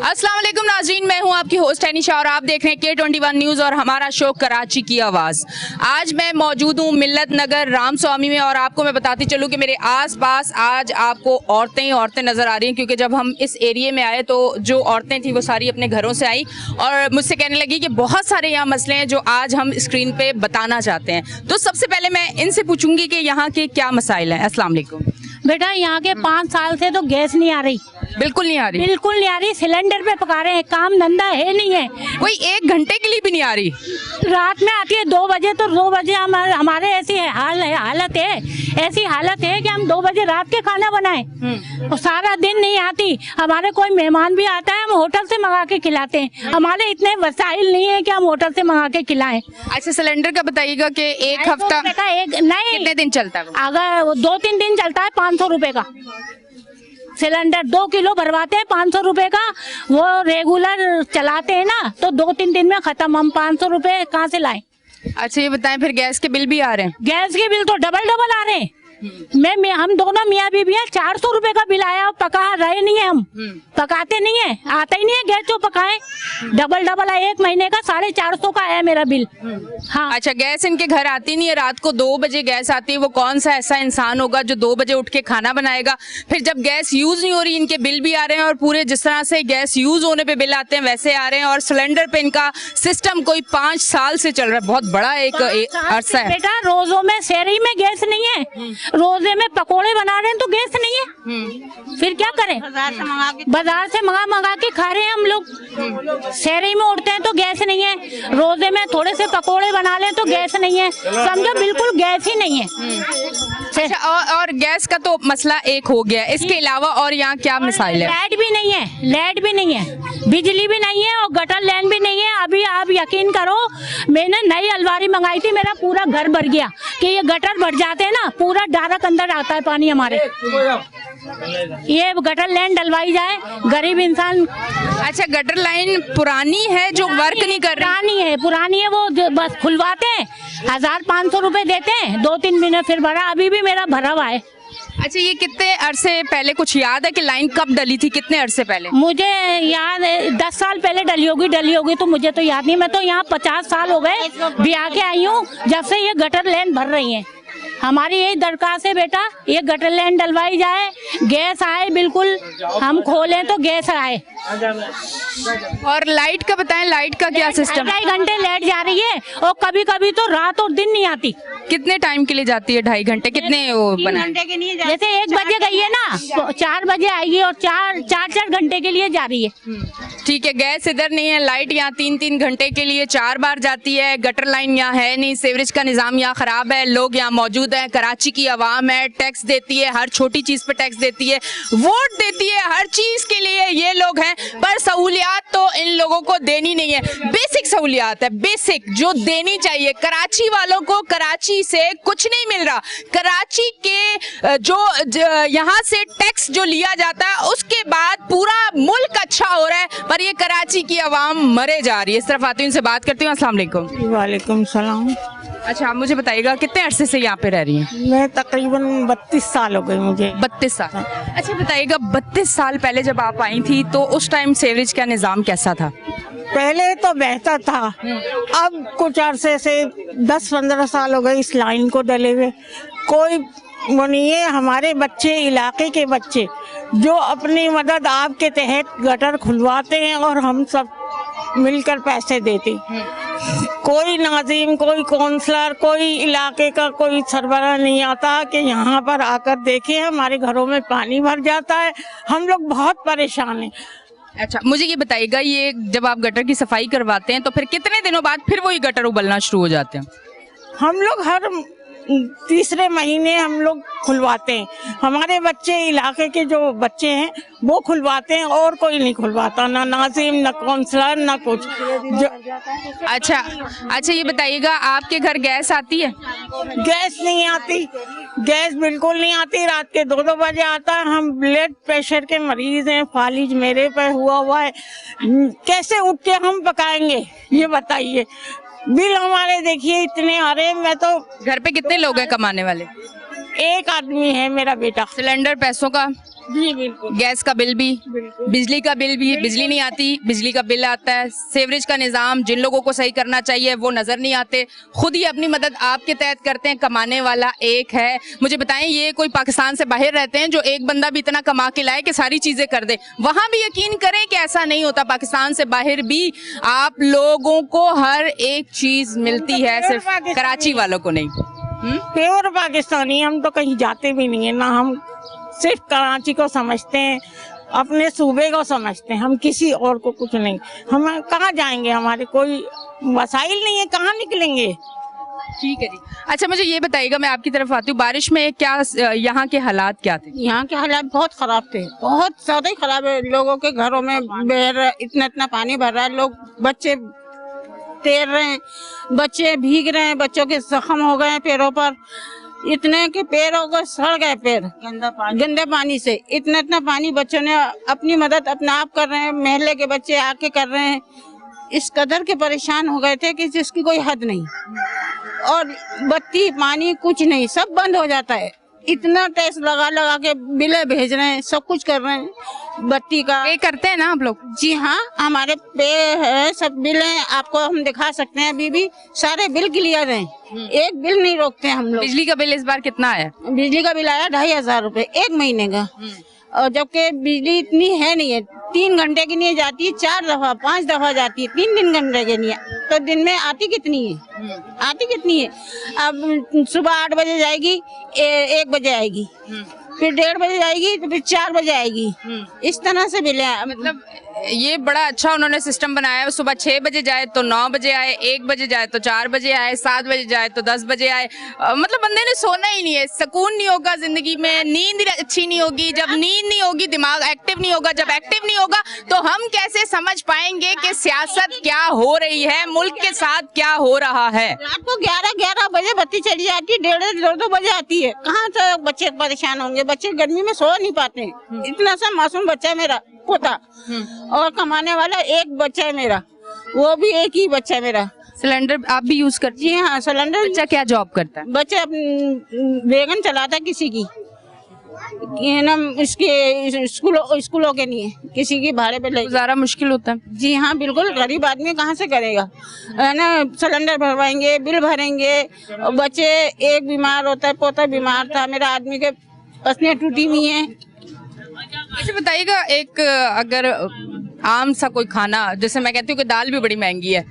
अस्सलाम वालेकुम नाज़रीन, मैं हूं आपकी होस्ट अनिशा और आप देख रहे हैं K21 न्यूज़ और हमारा शो कराची की आवाज़। आज मैं मौजूद हूं मिल्लत नगर रामस्वामी में और आपको मैं बताती चलूं कि मेरे आसपास आज आपको औरतें ही औरतें नज़र आ रही हैं, क्योंकि जब हम इस एरिया में आए तो जो औरतें थी वो सारी अपने घरों से आई और मुझसे कहने लगी कि बहुत सारे यहाँ मसले हैं जो आज हम स्क्रीन पर बताना चाहते हैं। तो सबसे पहले मैं इनसे पूछूंगी कि यहाँ के क्या मसाइल हैं। अस्सलाम वालेकुम। बेटा, यहाँ के 5 साल से तो गैस नहीं आ रही, बिल्कुल नहीं आ रही, बिल्कुल नहीं आ रही। सिलेंडर पे पका रहे हैं, काम धंधा है नहीं है। कोई 1 घंटे के लिए भी नहीं आ रही। रात में आती है 2 बजे, तो 2 बजे हमारे ऐसी हालत है कि हम 2 बजे रात के खाना बनाएं और सारा दिन नहीं आती। हमारे कोई मेहमान भी आता है, हम होटल से मंगा के खिलाते हैं। हमारे इतने वसाइल नहीं है कि हम होटल से मंगा के खिलाएं। अच्छा, सिलेंडर का बताइएगा कि एक हफ्ता नहीं, कितने दिन चलता है? अगर 2-3 दिन चलता है। 500 रुपए का सिलेंडर 2 किलो भरवाते हैं, 500 रुपए का। वो रेगुलर चलाते हैं ना, तो 2-3 दिन में खत्म। हम 500 रुपए कहाँ से लाएं? अच्छा, ये बताएं, फिर गैस के बिल भी आ रहे हैं? गैस के बिल तो डबल आ रहे हैं। हम दोनों मियाँ बीवी हैं। 400 रुपए का बिल आया, पका रहे नहीं है हम, पकाते नहीं है, आता ही नहीं है गैस जो पकाए। डबल आया, 1 महीने का 450 का आया मेरा बिल। हाँ। अच्छा, गैस इनके घर आती नहीं है, रात को 2 बजे गैस आती है। वो कौन सा ऐसा इंसान होगा जो 2 बजे उठ के खाना बनाएगा? फिर जब गैस यूज नहीं हो रही, इनके बिल भी आ रहे हैं और पूरे जिस तरह से गैस यूज होने पे बिल आते हैं वैसे आ रहे हैं। और सिलेंडर पे इनका सिस्टम कोई 5 साल से चल रहा है, बहुत बड़ा एक अरसा है। बेटा, रोजों में शहरी में गैस नहीं है, रोजे में पकोड़े बना रहे हैं तो गैस नहीं है। फिर क्या करें? बाजार से मंगा के खा रहे हैं हम लोग। शहरी में उठते हैं तो गैस नहीं है, रोजे में थोड़े से पकोड़े बना लें तो गैस नहीं है। समझो बिल्कुल गैस ही नहीं है। अच्छा, और गैस का तो मसला एक हो गया, इसके अलावा और यहाँ क्या मिसाइल है? लाइट भी नहीं है, बिजली भी नहीं है और गटर लाइन भी नहीं है। अभी आप यकीन करो, मैंने नई अलमारी मंगाई थी, मेरा पूरा घर भर गया। कि ये गटर भर जाते हैं ना, पूरा डायरेक्ट अंदर आता है पानी हमारे। ये गटर लाइन डलवाई जाए, गरीब इंसान। अच्छा, गटर लाइन पुरानी है जो वर्क नहीं कर रही? पुरानी है, वो बस खुलवाते हैं, 1500 रुपए देते हैं, 2-3 महीने फिर भरा। अभी भी मेरा भरा हुआ है। अच्छा, ये कितने अरसे पहले कुछ याद है कि लाइन कब डली थी, कितने अरसे पहले? मुझे याद है 10 साल पहले डली होगी तो मुझे तो याद नहीं। मैं तो यहाँ 50 साल हो गए ब्याह के आई हूँ, जब से ये गटर लाइन भर रही है। हमारी यही दरख्वास्त है बेटा, ये गटर लाइन डलवाई जाए, गैस आए, बिल्कुल हम खोलें तो गैस आए। और लाइट का बताएं, लाइट का क्या सिस्टम? 2.5 घंटे लाइट जा रही है और कभी कभी तो रात और दिन नहीं आती। कितने टाइम के लिए जाती है? 2.5 घंटे? कितने वो बना? जैसे 1 बजे गई है ना, तो 4 बजे आएगी और 4 घंटे के लिए जा रही है। ठीक है, गैस इधर नहीं है, लाइट यहाँ 3-3 घंटे के लिए 4 बार जाती है। गटर लाइन यहाँ है नहीं, सीवरेज का निज़ाम यहाँ ख़राब है, लोग यहाँ मौजूद हैं, कराची की आवाम है, टैक्स देती है, हर छोटी चीज़ पे टैक्स देती है, वोट देती है, हर चीज़ के लिए ये लोग हैं। पर सहूलियात तो इन लोगों को देनी नहीं है। बेसिक सहूलियात है, बेसिक जो देनी चाहिए। कराची वालों को कराची से कुछ नहीं मिल रहा। कराची के जो यहाँ से टैक्स जो लिया जाता है उसके बाद पूरा मुल्क अच्छा हो रहा है, पर ये कराची की आवाम मरे जा रही है। इस तरफ आती हूँ, इनसे बात करती हूँ। अस्सलाम वालेकुम। वालेकुम सलाम। अच्छा, आप मुझे बताइएगा कितने अरसे से यहाँ पे रह रही हैं? मैं तकरीबन 32 साल हो गए मुझे। 32 साल। अच्छा बताइएगा, 32 साल पहले जब आप आई थी तो उस टाइम सीवरेज का निज़ाम कैसा था? पहले तो बेहतर था, अब कुछ अरसे से 10-15 साल हो गए इस लाइन को डले हुए। कोई वो नहीं है। हमारे बच्चे, इलाके के बच्चे जो अपनी मदद आपके तहत गटर खुलवाते हैं और हम सब मिलकर पैसे देते। कोई नाजिम, कोई काउंसलर, कोई इलाके का कोई सरबराह नहीं आता कि यहाँ पर आकर देखे। हमारे घरों में पानी भर जाता है, हम लोग बहुत परेशान हैं। अच्छा, मुझे ये बताइएगा, ये जब आप गटर की सफाई करवाते हैं तो फिर कितने दिनों बाद फिर वही गटर उबलना शुरू हो जाते हैं? हम लोग हर तीसरे महीने हम लोग खुलवाते हैं। हमारे बच्चे, इलाके के जो बच्चे हैं वो खुलवाते हैं, और कोई नहीं खुलवाता, ना नाजिम, ना काउंसलर, ना कुछ जो। अच्छा, ये बताइएगा, आपके घर गैस आती है? गैस नहीं आती, गैस बिल्कुल नहीं आती। रात के 2-2 बजे आता है। हम ब्लड प्रेशर के मरीज हैं, फालिज मेरे पे हुआ है, कैसे उठ के हम पकाएंगे ये बताइए। बिल हमारे देखिए इतने आ रहे हैं। मैं तो घर पे कितने लोग हैं कमाने वाले? एक आदमी है मेरा बेटा। सिलेंडर पैसों का, जी बिल्कुल। गैस का बिल भी, बिल्कुल। बिजली का बिल भी, बिजली नहीं आती, बिजली का बिल आता है। सीवरेज का निजाम जिन लोगों को सही करना चाहिए वो नजर नहीं आते, खुद ही अपनी मदद आपके तहत करते हैं। कमाने वाला एक है। मुझे बताएं, ये कोई पाकिस्तान से बाहर रहते हैं जो एक बंदा भी इतना कमा के लाए कि सारी चीजें कर दे? वहां भी यकीन करें कि ऐसा नहीं होता। पाकिस्तान से बाहर भी आप लोगों को हर एक चीज मिलती है, सिर्फ कराची वालों को नहीं। प्योर पाकिस्तानी। हम तो कहीं जाते भी नहीं है ना, हम सिर्फ कराची को समझते हैं, अपने सूबे को समझते हैं, हम किसी और को कुछ नहीं। हम कहाँ जाएंगे, हमारे कोई वसाइल नहीं है, कहाँ निकलेंगे। ठीक है जी। अच्छा मुझे ये बताइएगा, मैं आपकी तरफ आती हूँ, बारिश में क्या यहाँ के हालात क्या थे? यहाँ के हालात बहुत खराब थे, बहुत ज्यादा ही खराब है। लोगों के घरों में इतना इतना पानी भर रहा है, लोग बच्चे तैर रहे हैं, बच्चे भीग रहे हैं, बच्चों के जख्म हो गए हैं पैरों पर, इतने के पैरों को सड़ गए पैर गंदे पानी से। इतना इतना पानी, बच्चों ने अपनी मदद अपने आप कर रहे हैं, मोहल्ले के बच्चे आके कर रहे हैं। इस कदर के परेशान हो गए थे कि जिसकी कोई हद नहीं, और बत्ती पानी कुछ नहीं, सब बंद हो जाता है। इतना टैक्स लगा लगा के बिलें भेज रहे हैं, सब कुछ कर रहे हैं बत्ती का। पे करते हैं ना आप लोग? जी हाँ, हमारे पे है, सब बिल हैं, आपको हम दिखा सकते हैं। अभी भी सारे बिल क्लियर हैं, एक बिल नहीं रोकते हम लोग। बिजली का बिल इस बार कितना आया? बिजली का बिल आया 2500 रुपए एक महीने का, और जबकि बिजली इतनी है नहीं है। 3 घंटे की नहीं जाती है, 4 दफा 5 दफा जाती है, 3 घंटे के लिए। तो दिन में आती कितनी है? आती कितनी है? अब सुबह 8 बजे जाएगी, 1 बजे आएगी, फिर 1:30 बजे जाएगी, तो फिर 4 बजे आएगी। इस तरह से बिल है। मतलब ये बड़ा अच्छा उन्होंने सिस्टम बनाया है। सुबह 6 बजे जाए तो 9 बजे आए, 1 बजे जाए तो 4 बजे आए, 7 बजे जाए तो 10 बजे आए। मतलब बंदे ने सोना ही नहीं है, सुकून नहीं होगा जिंदगी में, नींद अच्छी नहीं होगी। जब नींद नहीं होगी दिमाग एक्टिव नहीं होगा, जब एक्टिव नहीं होगा तो हम कैसे समझ पाएंगे कि सियासत क्या हो रही है, मुल्क के साथ क्या हो रहा है। रात को 11 बजे बत्ती चली जाती है, 1:30-2 बजे आती है। कहाँ से बच्चे परेशान होंगे? बच्चे गर्मी में सो नहीं पाते हैं। इतना सा मासूम बच्चा है मेरा पोता, और कमाने वाला एक बच्चा है मेरा, वो भी एक ही बच्चा है मेरा। सिलेंडर आप भी यूज करते? जी हाँ, सिलेंडर। बच्चा क्या जॉब करता है? बच्चा वैगन चलाता है किसी की, ये ना इसके स्कूलों के लिए, किसी की भाड़े पे ले। गुजारा मुश्किल होता है। जी हाँ बिल्कुल, गरीब आदमी कहाँ से करेगा, है ना। सिलेंडर भरवाएंगे, बिल भरेंगे, और बच्चे, एक बीमार होता है, पोता बीमार था मेरा, आदमी के पसलियाँ टूटी हुई हैं। अच्छा बताइएगा, एक अगर आम सा कोई खाना, जैसे मैं कहती हूँ कि दाल भी बड़ी महंगी है,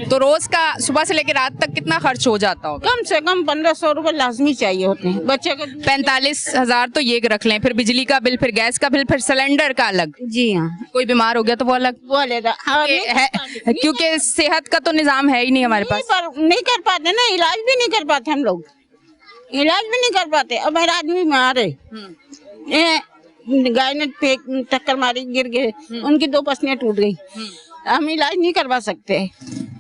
तो रोज का सुबह से लेकर रात तक कितना खर्च हो जाता होगा? कम से कम 1500 रुपए लाजमी चाहिए होते हैं बच्चे को। 45,000 तो ये रख लें, फिर बिजली का बिल, फिर गैस का बिल, फिर सिलेंडर का अलग। जी हाँ, कोई बीमार हो गया तो वो अलग, वो अलग है, क्योंकि सेहत का तो निजाम है ही नहीं हमारे पास। नहीं कर पाते ना, इलाज भी नहीं कर पाते हम लोग, इलाज भी नहीं कर पाते। अब मेरा आदमी बीमार है, गाय ने टक्कर मारी, गिर गए, उनकी 2 पसलियाँ टूट गई। हम इलाज नहीं करवा सकते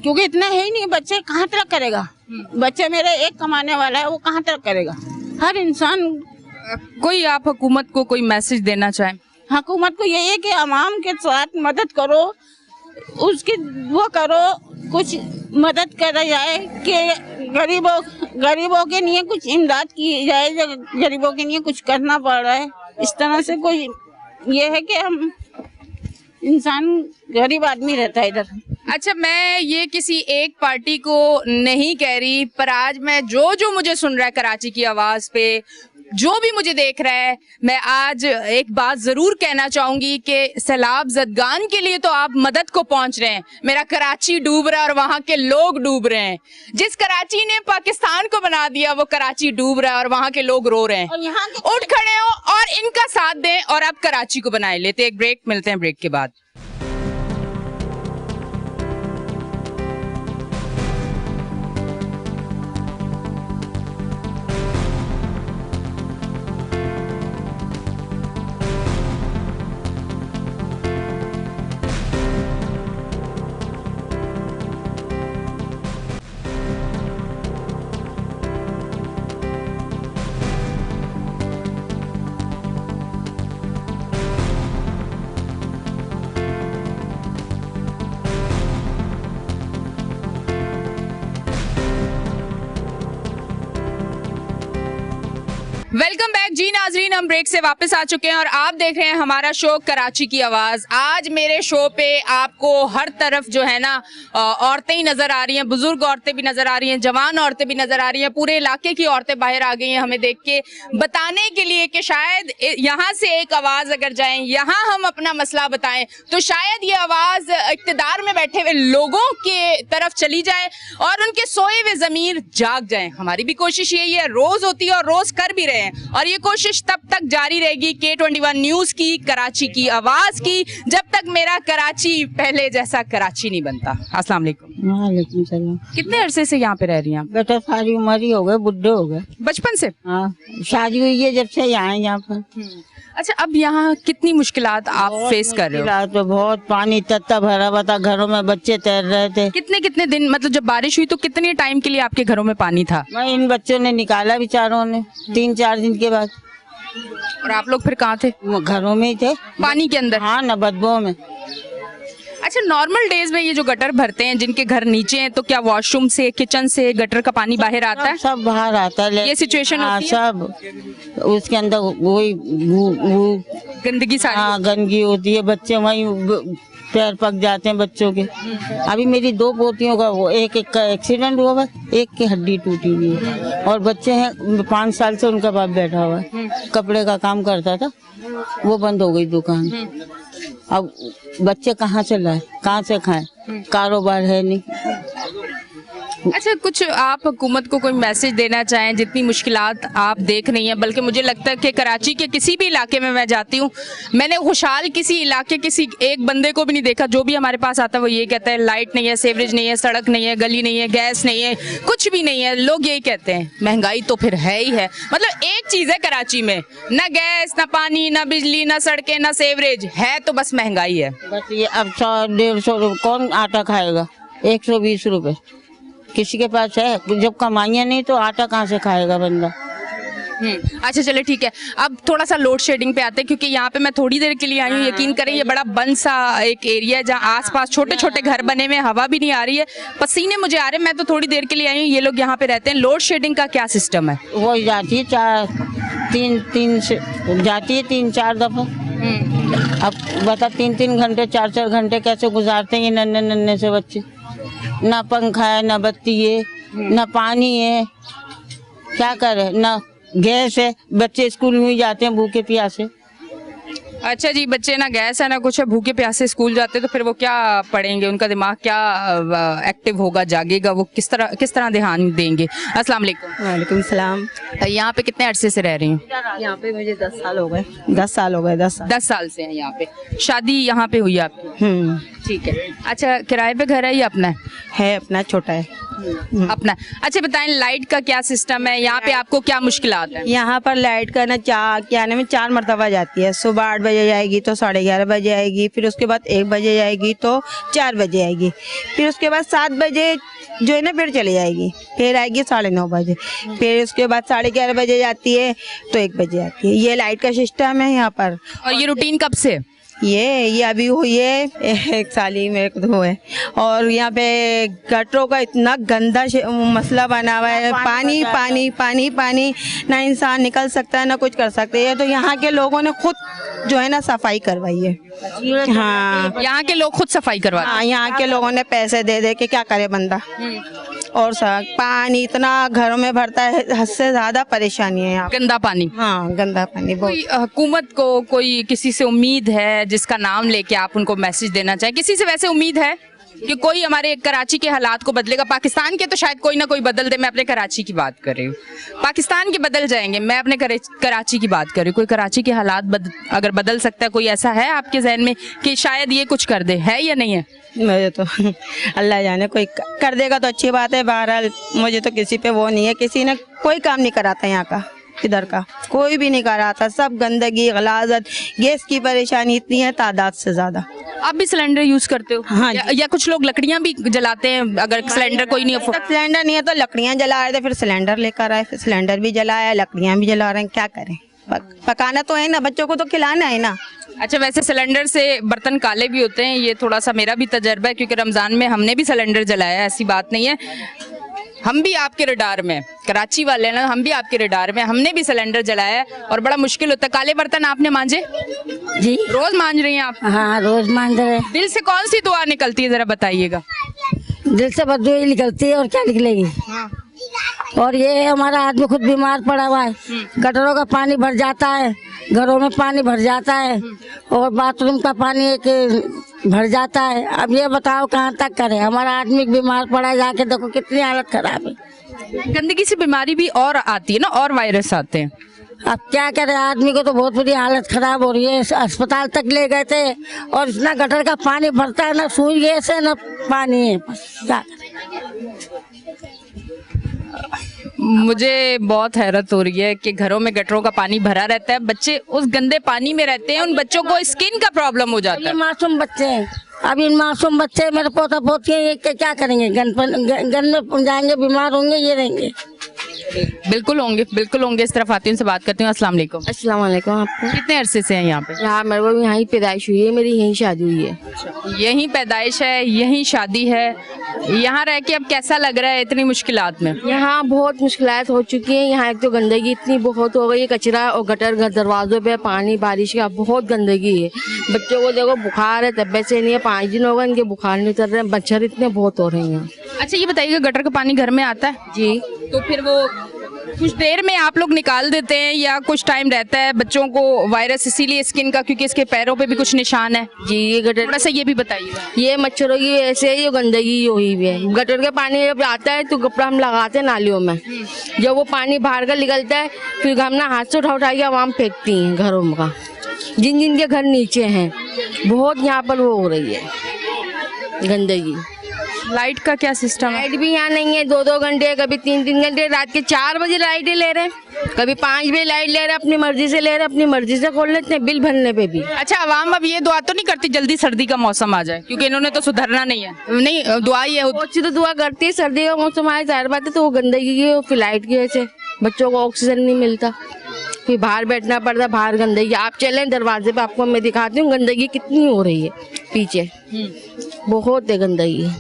क्योंकि इतना है ही नहीं। बच्चे कहाँ तक करेगा? बच्चे मेरे एक कमाने वाला है, वो कहाँ तक करेगा? हर इंसान। कोई आप हुकूमत को कोई मैसेज देना चाहें? हुकूमत को यही है कि अवाम के साथ मदद करो, उसकी वो करो, कुछ मदद करा जाए कि गरीबों के लिए कुछ इमदाद की जाए, जो गरीबों के लिए कुछ करना पड़ रहा है। इस तरह से कोई ये है कि हम इंसान गरीब आदमी रहता है इधर। अच्छा, मैं ये किसी एक पार्टी को नहीं कह रही, पर आज मैं जो मुझे सुन रहा है कराची की आवाज पे, जो भी मुझे देख रहा है, मैं आज एक बात जरूर कहना चाहूंगी कि सैलाब ज़दगान के लिए तो आप मदद को पहुंच रहे हैं। मेरा कराची डूब रहा है और वहां के लोग डूब रहे हैं। जिस कराची ने पाकिस्तान को बना दिया वो कराची डूब रहा है और वहां के लोग रो रहे हैं। और यहाँ उठ खड़े हो और इनका साथ दें और अब कराची को बनाए। लेते एक ब्रेक, मिलते हैं ब्रेक के बाद। जी नाजरीन, हम ब्रेक से वापस आ चुके हैं और आप देख रहे हैं हमारा शो कराची की आवाज़। आज मेरे शो पे आपको हर तरफ जो है ना औरतें ही नज़र आ रही हैं, बुजुर्ग औरतें भी नज़र आ रही हैं, जवान औरतें भी नज़र आ रही हैं, पूरे इलाके की औरतें बाहर आ गई हैं हमें देख के, बताने के लिए कि शायद यहाँ से एक आवाज़ अगर जाए, यहाँ हम अपना मसला बताएं तो शायद ये आवाज़ इक़्तिदार में बैठे हुए लोगों के तरफ चली जाए और उनके सोए हुए ज़मीर जाग जाएं। हमारी भी कोशिश यही है, रोज़ होती है और रोज़ कर भी रहे हैं और ये कोशिश तब तक जारी रहेगी K21 न्यूज़ की, कराची की आवाज़ की, जब तक मेरा कराची पहले जैसा कराची नहीं बनता। अस्सलाम वालेकुम। वालेकुम सलाम। कितने अरसे से यहाँ पे रह रही हैं आप? बेटा सारी उम्र ही हो गए, बुढ़े हो गए। बचपन से? हाँ, शादी हुई है जब से यहाँ है यहाँ पर। अच्छा, अब यहाँ कितनी मुश्किलात आप फेस कर रहे हो? रात तो बहुत पानी तत्ता भरा हुआ था, घरों में बच्चे तैर रहे थे। कितने कितने दिन, मतलब जब बारिश हुई तो कितने टाइम के लिए आपके घरों में पानी था? मैं इन बच्चों ने निकाला बेचारों ने 3-4 दिन के बाद। और आप लोग फिर कहाँ थे? वो घरों में ही थे, पानी के अंदर? हाँ न, बदबू में। अच्छा, नॉर्मल डेज में ये जो गटर भरते हैं जिनके घर नीचे हैं, तो क्या वॉशरूम से, किचन से गटर का पानी बाहर आता है? सब बाहर आता है। ये सिचुएशन हाँ, होती है? सब उसके अंदर वही गंदगी सारी? हाँ, गंदगी होती है, बच्चे वही पैर पक जाते हैं बच्चों के। अभी मेरी 2 पोतियों का वो एक का एक्सीडेंट हुआ, एक की हड्डी टूटी हुई है और बच्चे हैं 5 साल से उनका बाप बैठा हुआ है। कपड़े का काम करता था, वो बंद हो गई दुकान। अब बच्चे कहाँ से लाए, कहाँ से खाएं, कारोबार है नहीं। अच्छा, कुछ आप हुकूमत को कोई मैसेज देना चाहें? जितनी मुश्किलात आप देख रही हैं, बल्कि मुझे लगता है कि कराची के किसी भी इलाके में मैं जाती हूँ, मैंने खुशहाल किसी इलाके किसी एक बंदे को भी नहीं देखा जो भी हमारे पास आता है वो ये कहता है लाइट नहीं है, सीवरेज नहीं है, सड़क नहीं है, गली नहीं है, गैस नहीं है, कुछ भी नहीं है। लोग यही कहते हैं। महंगाई तो फिर है ही है। मतलब एक चीज़ है कराची में, ना गैस, ना पानी, ना बिजली, ना सड़कें, ना सीवरेज है, तो बस महंगाई है। बस ये अब 100-150 कौन आटा खाएगा? 120 रुपए किसी के पास है? जब कमाइयाँ नहीं तो आटा कहाँ से खाएगा बंदा? अच्छा चले ठीक है। अब थोड़ा सा लोड शेडिंग पे आते हैं, क्योंकि यहाँ पे मैं थोड़ी देर के लिए आई हूँ। यकीन करें ये बड़ा बंद सा एक एरिया है जहाँ आसपास छोटे छोटे घर बने हुए, हवा भी नहीं आ रही है, पसीने मुझे आ रहे हैं। मैं तो थोड़ी देर के लिए आई हूँ, ये लोग यहाँ पे रहते हैं। लोड शेडिंग का क्या सिस्टम है? वो जाती है 3-4 दफा। अब बता 3-3 घंटे 4-4 घंटे कैसे गुजारते हैं ये नन्हे नन्हे से बच्चे? ना पंखा है, ना बत्ती है, ना पानी है, क्या करे, ना गैस है। बच्चे स्कूल में ही जाते हैं भूखे प्यासे। अच्छा जी, बच्चे ना गैस है ना कुछ है, भूखे प्यासे स्कूल जाते, तो फिर वो क्या पढ़ेंगे? उनका दिमाग क्या एक्टिव होगा, जागेगा? वो किस तरह ध्यान देंगे? अस्सलाम वालेकुम। वालेकुम सलाम। यहाँ पे कितने अरसे से रह रही हैं? यहाँ पे मुझे 10 साल हो गए। 10 साल हो गए। 10 साल से हैं यहाँ पे। शादी यहाँ पे हुई आपकी? ठीक है। अच्छा, किराए पे घर है या अपना है? अपना, छोटा है। अपना। अच्छा बताएं, लाइट का क्या सिस्टम है यहाँ पे? आपको क्या मुश्किलात है? यहाँ पर लाइट का ना क्या नाम है, 4 मरतबा जाती है। सुबह 8 बजे जाएगी तो 11:30 बजे आएगी, फिर उसके बाद 1 बजे जाएगी तो 4 बजे आएगी, फिर उसके बाद 7 बजे जो है ना फिर चली जाएगी, फिर आएगी 9:30 बजे, फिर उसके बाद 11:30 बजे जाती है तो 1 बजे आती है। ये लाइट का सिस्टम है यहाँ पर। और ये रूटीन कब से? ये अभी हुई है 1 साल ही मेरे को तो है। और यहाँ पे गटरों का इतना गंदा मसला बना हुआ है, पानी पानी पानी पानी, ना इंसान निकल सकता है ना कुछ कर सकते हैं। तो यहाँ के लोगों ने खुद जो है ना सफाई करवाई है। हाँ, यहाँ के लोग खुद सफाई करवाते हैं? हाँ, यहाँ के लोगों ने पैसे दे दे के क्या करे बंदा। और पानी इतना घरों में भरता है, हद से ज्यादा परेशानी है यहाँ। गंदा पानी? हाँ, गंदा पानी बहुत। कोई हुकूमत को कोई किसी से उम्मीद है जिसका नाम लेके आप उनको मैसेज देना चाहें? किसी से वैसे उम्मीद है कि कोई हमारे कराची के हालात को बदलेगा? पाकिस्तान के तो शायद कोई ना कोई बदल दे। मैं अपने कराची की बात कर रही हूँ, पाकिस्तान के बदल जाएंगे, मैं अपने कराची की बात कर रही हूँ। कोई कराची के हालात अगर बदल सकता है, कोई ऐसा है आपके जहन में कि शायद ये कुछ कर दे, है या नहीं है? मुझे तो अल्लाह जाने, कोई कर देगा तो अच्छी बात है। बहरहाल मुझे तो किसी पे वो नहीं है, किसी ने कोई काम नहीं कराता यहाँ का, इधर का कोई भी नहीं कराता। सब गंदगी, गलाजत, गैस की परेशानी इतनी है तादाद से ज्यादा। आप भी सिलेंडर यूज करते हो? हाँ या कुछ लोग लकड़ियां भी जलाते हैं? अगर सिलेंडर कोई नहीं हो, सिलेंडर नहीं है तो लकड़ियां जला रहे थे, फिर सिलेंडर लेकर आए, फिर सिलेंडर भी जलाया, लकड़ियां भी जला रहे हैं। क्या करें, पकाना तो है ना, बच्चों को तो खिलाना है ना। अच्छा, वैसे सिलेंडर से बर्तन काले भी होते हैं, ये थोड़ा सा मेरा भी तजर्बा है, क्योंकि रमज़ान में हमने भी सिलेंडर जलाया, ऐसी बात नहीं है। हम भी आपके रडार में, कराची वाले ना, हम भी आपके रडार में, हमने भी सिलेंडर जलाया है और बड़ा मुश्किल होता है। काले बर्तन आपने मांजे? जी रोज मांज रही हैं आप? हाँ, रोज मान रहे। दिल से कौन सी दुआ निकलती है, जरा बताइएगा। दिल से बदबू ही निकलती है और क्या निकलेगी। और ये हमारा आदमी खुद बीमार पड़ा हुआ है, गटरों का पानी भर जाता है, घरों में पानी भर जाता है और बाथरूम का पानी एक भर जाता है। अब ये बताओ कहाँ तक करे, हमारा आदमी बीमार पड़ा है, जाके देखो कितनी हालत खराब है। गंदगी से बीमारी भी और आती है ना, और वायरस आते हैं। अब क्या करे, आदमी को तो बहुत बुरी हालत खराब हो रही है। अस्पताल तक ले गए थे और इतना गटर का पानी भरता है, ना सुई गैस है ना पानी है, बस क्या करें। मुझे बहुत हैरत हो रही है कि घरों में गटरों का पानी भरा रहता है, बच्चे उस गंदे पानी में रहते हैं, उन बच्चों को स्किन का प्रॉब्लम हो जाता ये है। मासूम बच्चे हैं, अब इन मासूम बच्चे मेरे पोता पोती हैं, ये क्या करेंगे, गन में जाएंगे, बीमार होंगे, ये रहेंगे। बिल्कुल होंगे, बिल्कुल होंगे। इस तरफ आती हूँ, से बात करती हूँ। अस्सलाम वालेकुम। अस्सलाम वालेकुम। आपको कितने अरसे से हैं यहाँ पे? यहाँ मेरे को यहीं पैदाइश हुई है, मेरी यहीं शादी हुई है। यहीं पैदाइश है, यहीं शादी है। यहाँ रह के अब कैसा लग रहा है इतनी मुश्किलात में? यहाँ बहुत मुश्किलात हो चुकी हैं। यहाँ एक तो गंदगी इतनी बहुत हो गई है, कचरा और गटर घर दरवाजों पे पानी, बारिश का बहुत गंदगी है। बच्चों को देखो बुखार है, तबियत से नहीं है, 5 दिन हो गए इनके बुखार नहीं उतर रहे, मच्छर इतने बहुत हो रहे हैं। अच्छा ये बताइएगा, गटर का पानी घर में आता है? जी, तो फिर वो कुछ देर में आप लोग निकाल देते हैं या कुछ टाइम रहता है? बच्चों को वायरस इसीलिए स्किन का, क्योंकि इसके पैरों पे भी कुछ निशान है। जी, ये गटर, थोड़ा सा ये भी बताइएगा। ये मच्छरों की ऐसे ही गंदगी हुई हुई है। गटर का पानी जब आता है तो कपड़ा हम लगाते हैं नालियों में, जब वो पानी बाहर का निकलता है फिर हम ना हाथ से उठा के आवाम फेंकती हैं घरों का, जिन जिन के घर नीचे हैं। बहुत यहाँ पर वो हो रही है गंदगी। लाइट का क्या सिस्टम है? लाइट भी यहाँ नहीं है, 2-2 घंटे, कभी 3-3 घंटे, रात के 4 बजे लाइट ले रहे हैं, कभी 5 बजे लाइट ले रहे हैं, अपनी मर्जी से ले रहे हैं, अपनी मर्जी से खोल लेते हैं, बिल भरने पे भी। अच्छा, आवाम अब ये दुआ तो नहीं करती जल्दी सर्दी का मौसम आ जाए, क्योंकि इन्होंने तो सुधरना नहीं है? नहीं, दुआ ये होती। बहुत सी तो दुआ करती है, सर्दी का मौसम आए जाहिर बात है, तो वो गंदगी की और फिर लाइट की वजह से बच्चों को ऑक्सीजन नहीं मिलता, फिर बाहर बैठना पड़ता, बाहर गंदगी। आप चलें दरवाजे पे, आपको मैं दिखाती हूँ गंदगी कितनी हो रही है पीछे, बहुत है गंदगी।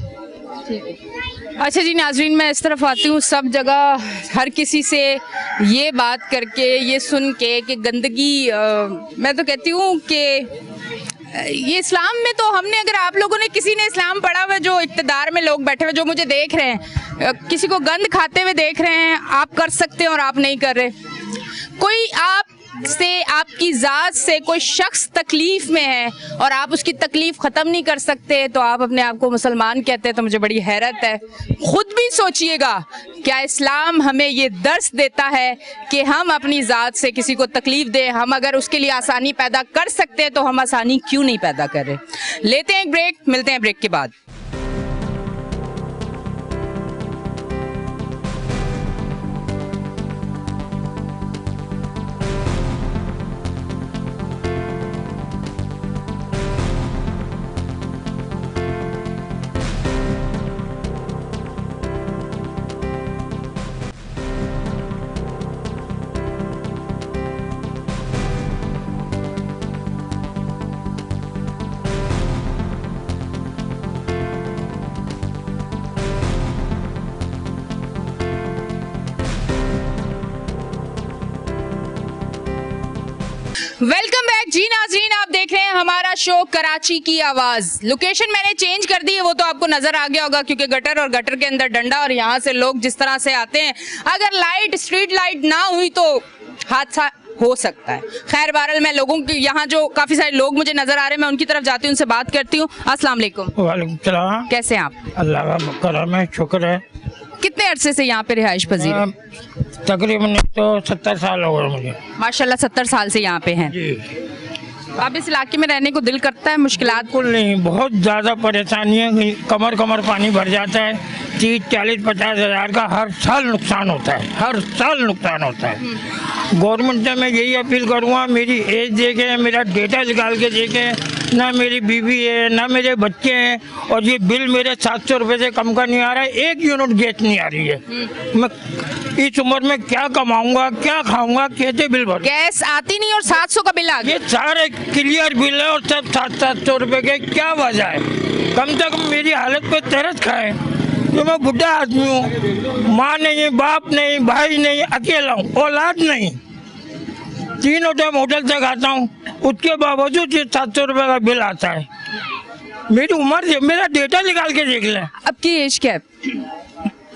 अच्छा जी नाजरीन, मैं इस तरफ आती हूँ। सब जगह हर किसी से ये बात करके, ये सुन के कि गंदगी, मैं तो कहती हूँ कि ये इस्लाम में तो हमने, अगर आप लोगों ने, किसी ने इस्लाम पढ़ा हुआ, जो इक़्तिदार में लोग बैठे हुए, जो मुझे देख रहे हैं, किसी को गंद खाते हुए देख रहे हैं, आप कर सकते हैं और आप नहीं कर रहे। कोई आप से, आपकी ज़ात से कोई शख्स तकलीफ में है और आप उसकी तकलीफ ख़त्म नहीं कर सकते, तो आप अपने आप को मुसलमान कहते हैं, तो मुझे बड़ी हैरत है। खुद भी सोचिएगा, क्या इस्लाम हमें ये दर्स देता है कि हम अपनी ज़ात से किसी को तकलीफ दें? हम अगर उसके लिए आसानी पैदा कर सकते हैं तो हम आसानी क्यों नहीं पैदा कर रहे? लेते हैं एक ब्रेक, मिलते हैं ब्रेक के बाद। वेलकम बैक जी नाज़रीन, आप देख रहे हैं हमारा शो कराची की आवाज़। लोकेशन मैंने चेंज कर दी है, वो तो आपको नज़र आ गया होगा, क्योंकि गटर और गटर के अंदर डंडा, और यहाँ से लोग जिस तरह से आते हैं, अगर लाइट, स्ट्रीट लाइट ना हुई तो हादसा हो सकता है। खैर बहरहाल, मैं लोगों की, यहाँ जो काफ़ी सारे लोग मुझे नज़र आ रहे हैं, मैं उनकी तरफ जाती हूँ, उनसे बात करती हूँ। अस्सलाम वालेकुम। वालेकुम सलाम। कैसे हैं आप? अल्लाह का करम है, शुक्र है। कितने अरसे से यहाँ पे रिहाइश पजीर हैं? तकरीबन तो 70 साल हो गए मुझे। माशाल्लाह 70 साल से यहाँ पे हैं। जी, अब इस इलाके में रहने को दिल करता है? मुश्किलात? बिल्कुल नहीं, बहुत ज़्यादा परेशानियाँ, कमर कमर पानी भर जाता है। 30-40-50 हज़ार का हर साल नुकसान होता है, हर साल नुकसान होता है। गवर्नमेंट से मैं यही अपील करूँगा, मेरी एज देखें, मेरा डेटा निकाल के देखें, ना मेरी बीवी है ना मेरे बच्चे हैं, और ये बिल मेरे 700 रुपये से कम का नहीं आ रहा है। 1 यूनिट गैस नहीं आ रही है। मैं इस उम्र में क्या कमाऊंगा, क्या खाऊंगा, कैसे बिल भरूं? गैस आती नहीं और 700 का बिल आ गया। ये सारे क्लियर बिल है और सब 700 रुपये के, क्या वजह है? कम से कम मेरी हालत पे तरस खाएं। कि मैं बुढ़ा आदमी हूँ, माँ नहीं, बाप नहीं, भाई नहीं, अकेला हूँ, औलाद नहीं, 3 टाइम होटल से खाता हूँ, उसके बावजूद 700 रुपये का बिल आता है। मेरी उम्र, मेरा डेटा निकाल के देख लें। आपकी एज क्या है?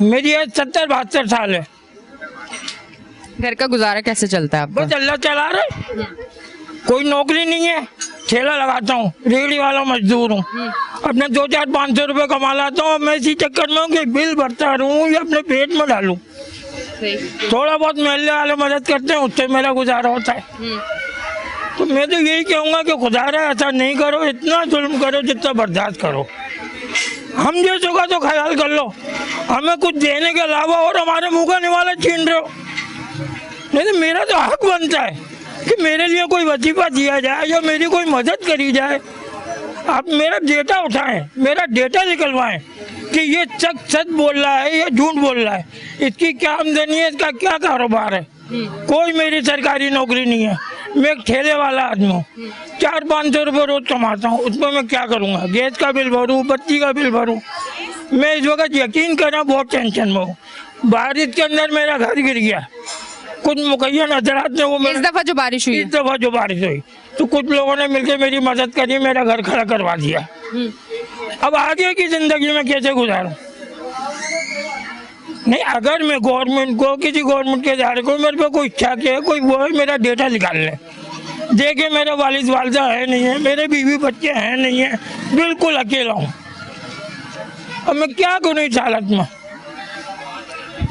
मेरी एज 70-72 साल है। घर का गुजारा कैसे चलता है आपका? बस अल्लाह चला रहे, कोई नौकरी नहीं है, ठेला लगाता हूँ, रेहड़ी वाला मजदूर हूँ, अपने 200-500 रुपये कमा लाता हूँ। मैं इसी चक्कर में हूँ कि बिल भरता रहूँ या अपने पेट में डालूँ। थोड़ा बहुत महल्ले वाले मदद करते हैं, उससे मेरा गुजारा होता है। तो मैं तो यही कहूँगा कि गुजारा ऐसा नहीं करो, इतना जुल्म करो जितना बर्दाश्त करो। हम जैसों का तो ख्याल कर लो, हमें कुछ देने के अलावा और हमारे मुँह का निवाला छीन रहे हो। नहीं तो मेरा तो हक बनता है कि मेरे लिए कोई वजीफा दिया जाए या मेरी कोई मदद करी जाए। आप मेरा डेटा उठाएं, मेरा डेटा निकलवाएं कि ये सच बोल रहा है या झूठ बोल रहा है, इसकी क्या आमदनी है, इसका क्या कारोबार है। कोई मेरी सरकारी नौकरी नहीं है, मैं एक ठेले वाला आदमी हूँ, 400-500 रुपये रोज कमाता हूँ, उसमें मैं क्या करूँगा? गैस का बिल भरूँ, बत्ती का बिल भरूँ। मैं इस वक्त यकीन करना बहुत टेंशन में हूँ। बारिश के अंदर मेरा घर गिर गया, कुछ मुकैया नजरात ने वो इस दफा जो बारिश हुई है? इस दफा जो बारिश हुई तो कुछ लोगों ने मिलकर मेरी मदद करी, मेरा घर खड़ा करवा दिया। अब आगे की जिंदगी में कैसे गुजारूं? नहीं, अगर मैं गवर्नमेंट को, किसी गवर्नमेंट के इदारे को मेरे पे कोई इच्छा के कोई वो है, मेरा डेटा निकाल ले, देखे मेरे वालिद वालिदा है नहीं है, मेरे बीवी बच्चे हैं नहीं है, बिल्कुल अकेला हूँ। अब मैं क्या करूँ इस हालत में?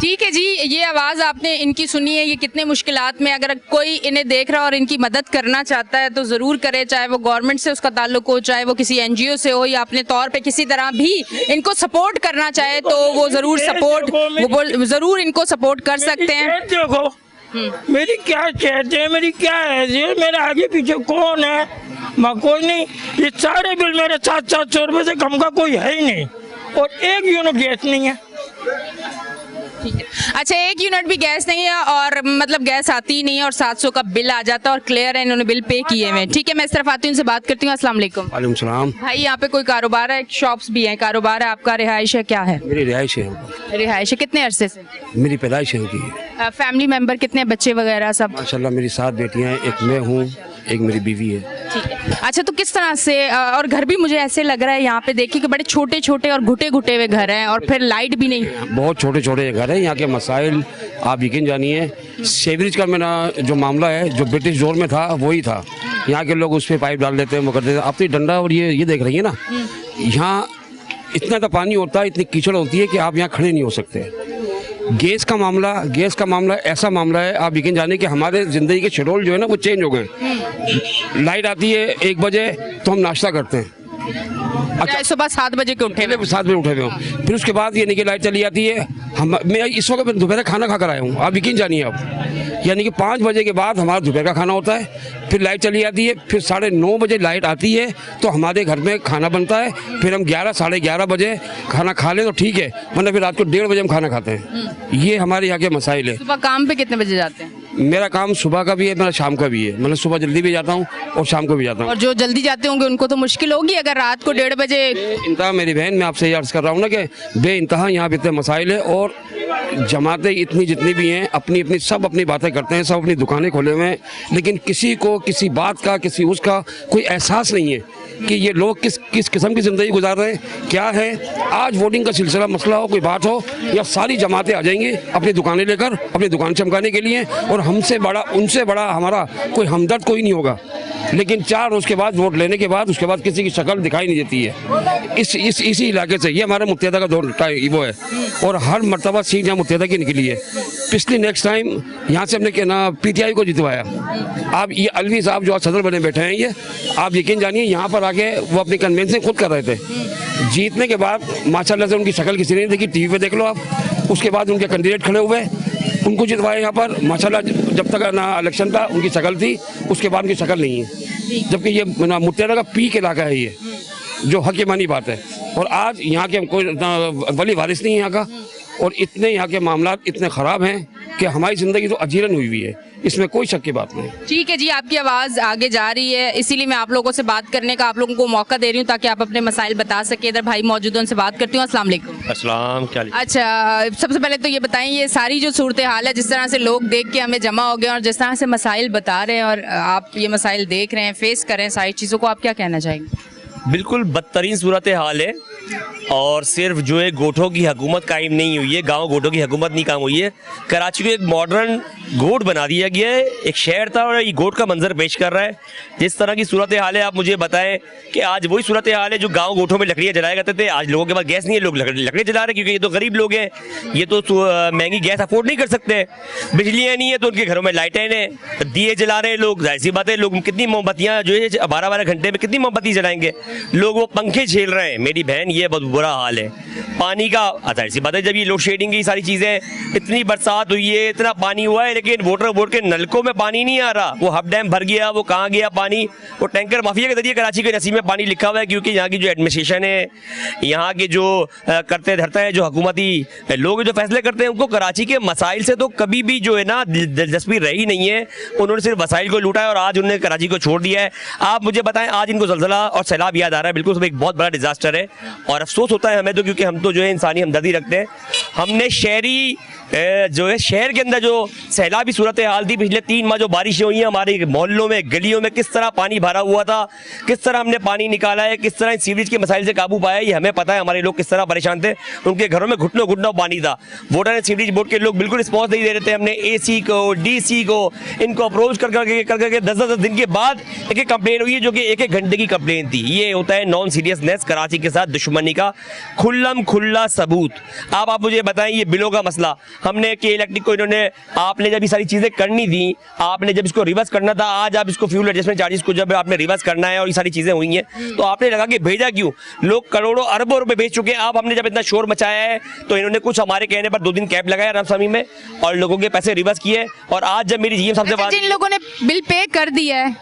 ठीक है जी, ये आवाज़ आपने इनकी सुनी है। ये कितने मुश्किलात में, अगर कोई इन्हें देख रहा है और इनकी मदद करना चाहता है तो ज़रूर करे, चाहे वो गवर्नमेंट से उसका ताल्लुक हो, चाहे वो किसी एनजीओ से हो, या अपने तौर पे किसी तरह भी इनको सपोर्ट करना चाहे तो वो ज़रूर ज़रूर इनको सपोर्ट कर सकते हैं। देखो मेरी क्या कहते हैं, मेरी क्या है, मेरा आगे पीछे कौन है? मैं कोई नहीं। ये सारे बिल मेरे 700 रुपये से कम का कोई है ही नहीं, और 1 यूनिट गैस नहीं है। अच्छा, 1 यूनिट भी गैस नहीं है, और मतलब गैस आती ही नहीं है, और 700 का बिल आ जाता है, और क्लियर है इन्होंने बिल पे किए हुए। ठीक है, मैं इस तरफ आती हूँ, इनसे बात करती हूँ। अस्सलाम वालेकुम। वालेकुम सलाम। भाई, यहाँ पे कोई कारोबार है? शॉप्स भी हैं, कारोबार है आपका? रिहाइश है, क्या है? मेरी रिहाइश है। रिहाइश है। कितने अरसे से? मेरी पैदाइश है की। फैमिली मेंबर कितने, बच्चे वगैरह सब? माशाल्लाह मेरी 7 बेटियां हैं, एक मैं हूँ, एक मेरी बीवी है। ठीक है। अच्छा, तो किस तरह से, और घर भी मुझे ऐसे लग रहा है यहाँ पे देखिए कि बड़े छोटे छोटे और घुटे घुटे हुए घर हैं, और फिर लाइट भी नहीं। बहुत छोटे छोटे घर हैं। यहाँ के मसाइल आप यकीन जानिए, सीवरेज का मेरा जो मामला है, जो ब्रिटिश दौर में था वही था। यहाँ के लोग उस पर पाइप डाल देते हैं, वो करते थे। अब तो डंडा और ये देख रही है ना, यहाँ इतना तो पानी होता है, इतनी कीचड़ होती है कि आप यहाँ खड़े नहीं हो सकते। गैस का मामला ऐसा मामला है, आप यकीन जाने कि हमारे ज़िंदगी के शेड्यूल जो है ना वो चेंज हो गए। लाइट आती है 1 बजे तो हम नाश्ता करते हैं। अच्छा, सुबह 7 बजे के उठे? 7 बजे उठे हुए हूँ। फिर उसके बाद यानी कि लाइट चली जाती है। मैं इस वक्त दोपहर खाना खा कर आया हूँ, आप यकीन जानिए। अब यानी कि 5 बजे के बाद हमारा दोपहर का खाना होता है, फिर लाइट चली जाती है, फिर 9:30 बजे लाइट आती है तो हमारे घर में खाना बनता है। फिर हम 11-11:30 बजे खाना खा लें तो ठीक है, वरना फिर रात को 1:30 बजे हम खाना खाते हैं। ये हमारे यहाँ के मसाइल है। सुबह काम पे कितने बजे जाते हैं? मेरा काम सुबह का भी है, मेरा शाम का भी है। मतलब सुबह जल्दी भी जाता हूँ और शाम को भी जाता हूँ। और जो जल्दी जाते होंगे उनको तो मुश्किल होगी, अगर रात को 1:30 बजे। इंतहा मेरी बहन, मैं आपसे ये अर्ज़ कर रहा हूँ ना कि बेइंतहा यहाँ पे इतने मसाइल है, और जमातें इतनी जितनी भी हैं अपनी सब अपनी बातें करते हैं, सब अपनी दुकानें खोले हुए हैं, लेकिन किसी को किसी बात का, किसी उसका कोई एहसास नहीं है कि ये लोग किस किस्म की ज़िंदगी गुजार रहे हैं, क्या है। आज वोटिंग का सिलसिला मसला हो, कोई बात हो, या सारी जमातें आ जाएंगी अपनी दुकानें लेकर, अपनी दुकान चमकाने के लिए, और हमसे बड़ा, उनसे बड़ा हमारा कोई हमदर्द कोई नहीं होगा। लेकिन 4 रोज़ के बाद, वोट लेने के बाद, उसके बाद किसी की शक्ल दिखाई नहीं देती है। इसी इलाके से ये हमारा मुत्तहिदा का दौर वो है, और हर मरतबा सीट यहाँ मुत्तहिदा की निकली है। पिछली नेक्स्ट टाइम यहाँ से हमने ना PTI को जितवाया। आप ये अलवी साहब जो आज सदर बने बैठे हैं, ये आप यकीन जानिए यहाँ पर आके वो अपनी कन्वेंशन खुद कर रहे थे। जीतने के बाद माशाल्लाह से उनकी शक्ल किसी ने नहीं देखी, टीवी पे देख लो आप। उसके बाद उनके कैंडिडेट खड़े हुए, उनको जितवाया यहाँ पर माशाल्लाह। जब तक ना इलेक्शन था उनकी शक्ल थी, उसके बाद उनकी शक्ल नहीं है। जबकि ये मुत्तहिदा का पीक इलाका है, ये जो हकीमानी बात है। और आज यहाँ के कोई वली वारिस नहीं है यहाँ का, और इतने यहाँ के मामला इतने ख़राब हैं कि हमारी ज़िंदगी तो अजीरन हुई हुई है, इसमें कोई शक की बात नहीं। ठीक है जी, आपकी आवाज़ आगे जा रही है, इसीलिए मैं आप लोगों से बात करने का आप लोगों को मौका दे रही हूँ ताकि आप अपने मसाइल बता सके। इधर भाई मौजूद हैं, उनसे बात करती हूँ। अस्सलाम वालेकुम। अस्सलाम, क्या अच्छा, सबसे पहले तो ये बताएं, ये सारी जो सूरत हाल है, जिस तरह से लोग देख के हमें जमा हो गए और जिस तरह से मसाइल बता रहे हैं और आप ये मसाइल देख रहे हैं, फेस कर रहे हैं सारी चीज़ों को, आप क्या कहना चाहेंगे? बिल्कुल बदतरीन सूरत हाल है और सिर्फ जो है गोठों की हुकूमत कायम नहीं हुई है, गांव गोठों की हुकूमत नहीं काम हुई है। कराची को एक मॉडर्न गोठ बना दिया गया है, एक शहर था और ये गोठ का मंजर पेश कर रहा है। जिस तरह की सूरत हाल है, आप मुझे बताएं कि आज वही सूरत हाल है जो गांव गोठों में लकड़ियाँ जलाया करते थे। आज लोगों के पास गैस नहीं है, लोग लकड़ी जला रहे हैं क्योंकि ये तो गरीब लोग हैं, ये तो महंगी गैस अफोर्ड नहीं कर सकते। बिजलियाँ नहीं है तो उनके घरों में लाइटें हैं, दिए जला रहे हैं लोग। जाहिर सी बात है, लोग कितनी मोमबत्तियाँ जो है 12-12 घंटे में कितनी मोमबत्ती जलाएंगे लोग, वो पंखे झेल रहे हैं। मेरी बहन, ये बहुत बुरा हाल है। पानी का जाहिर सी बात है, जब ये लोड शेडिंग की सारी चीज़ें, इतनी बरसात हुई है, इतना पानी हुआ है, लेकिन वोटर बोर्ड के नलकों में पानी नहीं आ रहा। वो हब डैम भर गया, वो कहाँ गया पानी? वो टैंकर माफिया के जरिए कराची के नसीब में पानी लिखा हुआ है, क्योंकि यहाँ की जो एडमिनिस्ट्रेशन है, यहाँ के जो करते धरते हैं, जो हुकूमती लोग जो फैसले करते हैं, उनको कराची के मसाइल से तो कभी भी जो है ना दिलचस्पी रही नहीं है। उन्होंने सिर्फ मसाइल को लूटा है और आज उन्होंने कराची को छोड़ दिया है। आप मुझे बताएं, आज इनको ज़लज़ला और सैलाब याद आ रहा है, बिल्कुल सब एक बहुत बड़ा डिजास्टर है और अफसोस होता है हमें तो, क्योंकि हम तो जो है इंसानी हमदर्दी रखते हैं। हमने शहरी जो है शहर के अंदर जो सैलाबी सूरत हाल थी, पिछले 3 माह जो बारिशें हुई हैं, हमारे मोहल्लों में, गलियों में किस तरह पानी भरा हुआ था, किस तरह हमने पानी निकाला है, किस तरह सीवरेज के मसाइल से काबू पाया, ये हमें पता है। हमारे लोग किस तरह परेशान थे, उनके घरों में घुटनों घुटनों पानी था। वाटर एंड सीवरेज बोर्ड के लोग बिल्कुल रिस्पॉन्स नहीं दे रहे थे। हमने AC को, DC को, इनको अप्रोच कर करके 10-10 दिन के बाद एक कंप्लेन हुई है, जो कि 1-1 घंटे की कंप्लेन थी। ये होता है नॉन सीरियसनेस, कराची के साथ दुश्मनी का खुल्लम खुल्ला सबूत। आप मुझे बताएं, ये बिलों का मसला, हमने के इलेक्ट्रिक को इन्होंने, आपने जब ये सारी चीज़ें करनी थी, आपने जब इसको रिवर्स करना था, आज आप इसको फ्यूल एडजस्टमेंट चार्जेस को जब आपने रिवर्स करना है और ये सारी चीज़ें हुई हैं, तो आपने लगा के भेजा क्यों? लोग करोड़ों अरबों रुपए भेज चुके हैं। आप हमने जब इतना शोर मचाया है तो इन्होंने कुछ हमारे कहने पर 2 दिन कैब लगाया रामस्वामी में और लोगों के पैसे रिवर्स किए। और आज जब मेरी GM साहब से बात, जिन लोगों ने बिल पे कर दिया है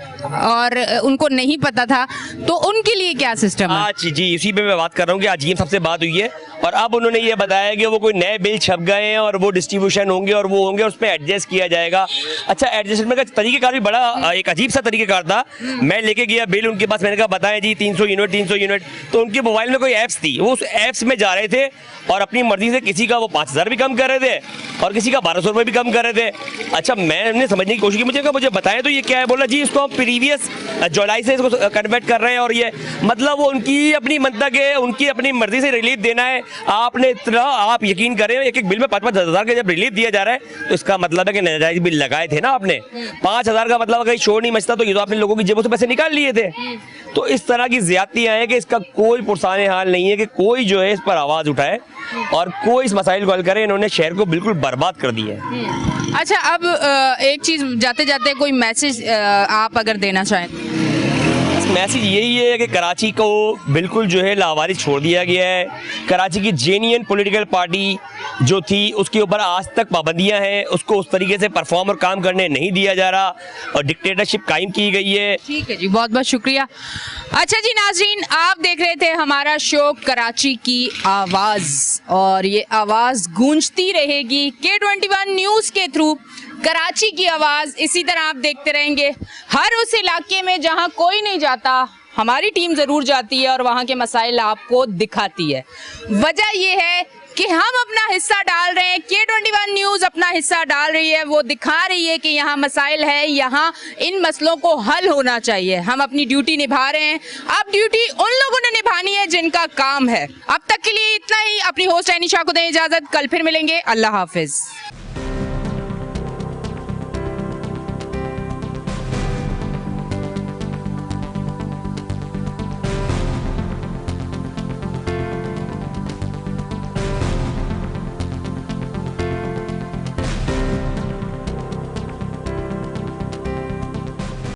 और उनको नहीं पता था, तो उनके लिए क्या सिस्टम है? आज जी इसी पे मैं बात कर रहा हूँ कि आज GM साहब से बात हुई है और अब उन्होंने ये बताया कि वो कोई नए बिल छप गए हैं और वो डिस्ट्रीब्यूशन होंगे और वो होंगे, उस पर एडजस्ट किया जाएगा। अच्छा, एडजस्टमेंट का तरीकेकार भी बड़ा एक अजीब सा तरीकेकार था। मैं लेके गया बिल उनके पास, मैंने कहा बताएं जी 300 यूनिट, तो उनके मोबाइल में कोई ऐप्स थी, वो उस ऐप्स में जा रहे थे और अपनी मर्जी से किसी का वो 5000 भी कम कर रहे थे और किसी का 1200 रुपये भी कम कर रहे थे। अच्छा, मैंने समझने की कोशिश की, मुझे बताएं तो ये क्या है? बोला जी इसको हम प्रीवियस जुलाई से इसको कन्वर्ट कर रहे हैं और ये मतलब वो उनकी अपनी मंतक है, उनकी अपनी मर्जी से रिलीफ देना है। आपने इतना, आप यकीन करें, एक बिल में 5-5 हज़ार का जब रिलीफ दिया जा रहा है तो इसका मतलब है कि नाजायज बिल लगाए थे ना आपने। 5,000 का मतलब अगर शोर नहीं मचता तो ये तो आपने लोगों की जेबों से पैसे निकाल लिए थे। तो इस तरह की ज्यादतियां हैं कि इसका कोई पुरसाने हाल नहीं है कि कोई जो है इस पर आवाज उठाए और कोई इस मसाइल को हल करे। इन्होंने शहर को बिल्कुल बर्बाद कर दिया है। अच्छा, अब एक चीज जाते जाते कोई मैसेज आप अगर देना चाहें? मैसेज यही है कि कराची को बिल्कुल जो है लावारिस छोड़ दिया गया है। कराची की जेन्युइन पॉलिटिकल पार्टी जो थी उसके ऊपर आज तक पाबंदियां हैं, उसको उस तरीके से परफॉर्म और काम करने नहीं दिया जा रहा और डिक्टेटरशिप कायम की गई है। ठीक है जी, बहुत बहुत शुक्रिया। अच्छा जी नाज़रीन, आप देख रहे थे हमारा शो कराची की आवाज़ और ये आवाज़ गूंजती रहेगी K21 न्यूज़ के थ्रू। कराची की आवाज़ इसी तरह आप देखते रहेंगे। हर उस इलाके में जहां कोई नहीं जाता, हमारी टीम ज़रूर जाती है और वहां के मसाइल आपको दिखाती है। वजह यह है कि हम अपना हिस्सा डाल रहे हैं, K21 न्यूज़ अपना हिस्सा डाल रही है, वो दिखा रही है कि यहाँ मसाइल है, यहाँ इन मसलों को हल होना चाहिए। हम अपनी ड्यूटी निभा रहे हैं। अब ड्यूटी उन लोगों ने निभानी है जिनका काम है। अब तक के लिए इतना ही। अपनी होस्ट एनिशा को दें इजाज़त, कल फिर मिलेंगे। अल्लाह हाफिज़।